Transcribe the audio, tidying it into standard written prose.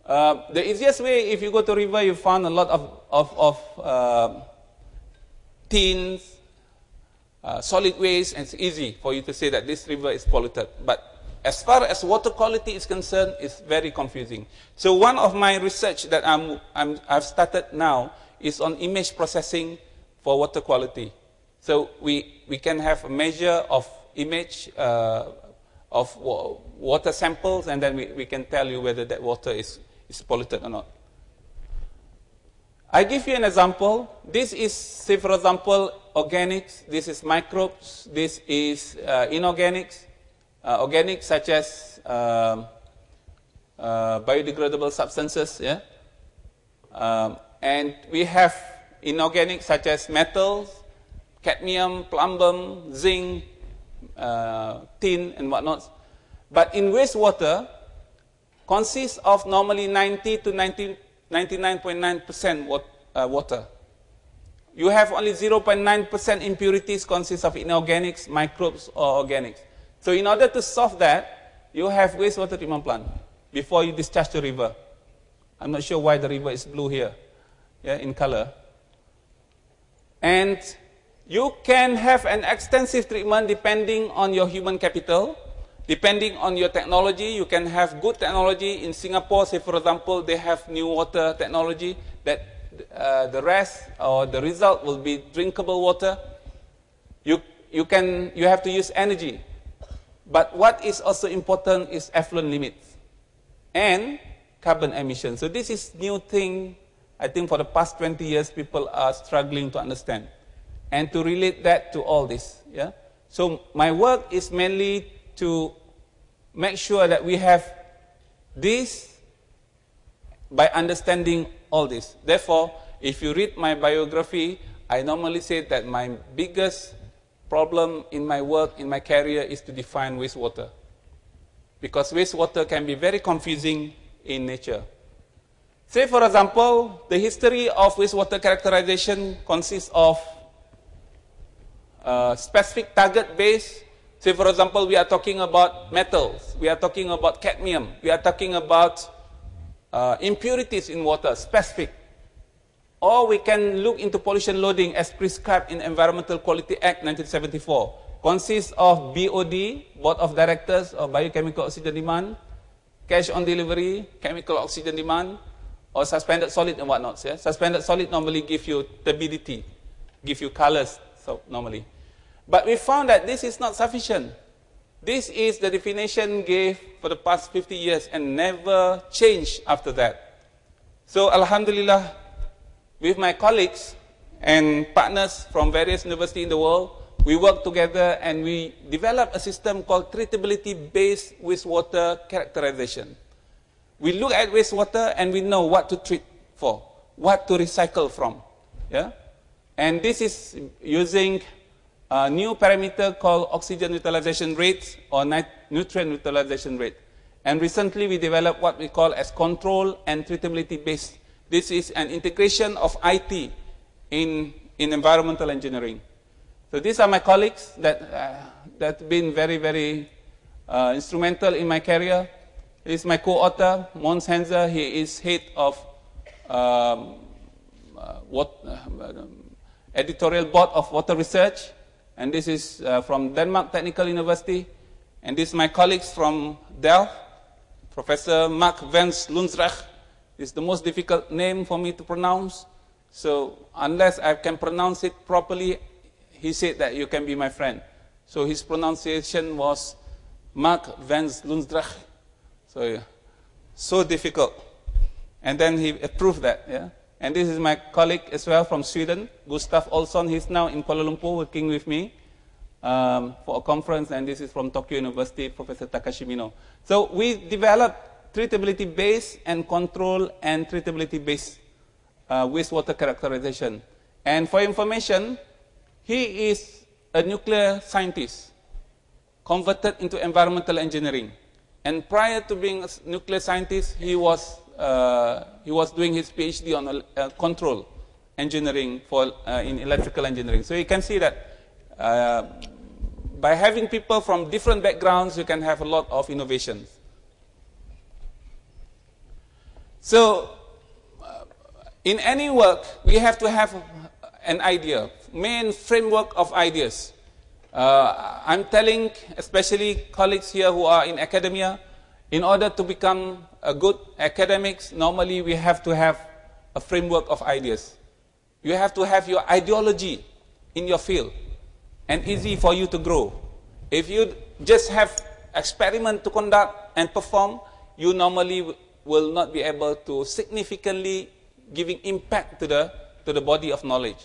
The easiest way, if you go to river, you find a lot of tins, solid waste, and it's easy for you to say that this river is polluted. But as far as water quality is concerned, it's very confusing. So one of my research that I've started now is on image processing for water quality. So we can have a measure of image of water samples, and then we can tell you whether that water is polluted or not. I give you an example. This is, say for example, organics. This is microbes. This is inorganics. Organics such as biodegradable substances. Yeah? And we have inorganic such as metals, cadmium, plumbum, zinc, tin, and whatnot. But in wastewater, consists of normally 90 to 99.9% water. You have only 0.9% impurities consist of inorganics, microbes, or organics. So in order to solve that, you have wastewater treatment plant before you discharge the river. I'm not sure why the river is blue here, yeah, in color. And you can have an extensive treatment depending on your human capital, depending on your technology. You can have good technology. In Singapore, say for example, they have new water technology that the rest or the result will be drinkable water. You have to use energy. But what is also important is effluent limits and carbon emissions. So this is new thing. I think for the past 20 years, people are struggling to understand and to relate that to all this. Yeah? So my work is mainly to make sure that we have this by understanding all this. Therefore, if you read my biography, I normally say that my biggest problem in my work, in my career, is to define wastewater. Because wastewater can be very confusing in nature. Say, for example, the history of wastewater characterization consists of specific target base. Say, for example, we are talking about metals, we are talking about cadmium, we are talking about impurities in water, specific. Or we can look into pollution loading as prescribed in Environmental Quality Act 1974. Consists of BOD, Board of Directors of Biochemical Oxygen Demand, cash on delivery, chemical oxygen demand, or suspended solid and whatnot. Yeah? Suspended solid normally give you turbidity, give you colors, so normally. But we found that this is not sufficient. This is the definition gave for the past 50 years and never changed after that. So Alhamdulillah, with my colleagues and partners from various universities in the world, we work together and we develop a system called treatability-based wastewater characterization. We look at wastewater and we know what to treat for, what to recycle from. Yeah? And this is using a new parameter called oxygen utilization rate or nutrient utilization rate. And recently we developed what we call as control and treatability-based. This is an integration of IT in environmental engineering. So these are my colleagues that have been very, very instrumental in my career. He is my co-author, Mons Henzer. He is head of editorial board of water research. And this is from Denmark Technical University. And this is my colleagues from Delft, Professor Mark Vens Lundsrecht. It's the most difficult name for me to pronounce. So unless I can pronounce it properly, he said that you can be my friend. So his pronunciation was Mark Vens Lundsrecht. So, yeah, so difficult. And then he approved that. Yeah? And this is my colleague as well from Sweden, Gustav Olsson. He's now in Kuala Lumpur working with me for a conference. And this is from Tokyo University, Professor Takashi Mino. So we developed treatability-based and control and treatability-based wastewater characterization. And for information, he is a nuclear scientist converted into environmental engineering. And prior to being a nuclear scientist, he was doing his PhD on control engineering in electrical engineering. So you can see that by having people from different backgrounds, you can have a lot of innovations. So, in any work, we have to have an idea, main framework of ideas. I'm telling, especially colleagues here who are in academia, in order to become a good academics, normally we have to have a framework of ideas. You have to have your ideology in your field, and easy for you to grow. If you just have experiment to conduct and perform, you normally will not be able to significantly giving impact to the body of knowledge.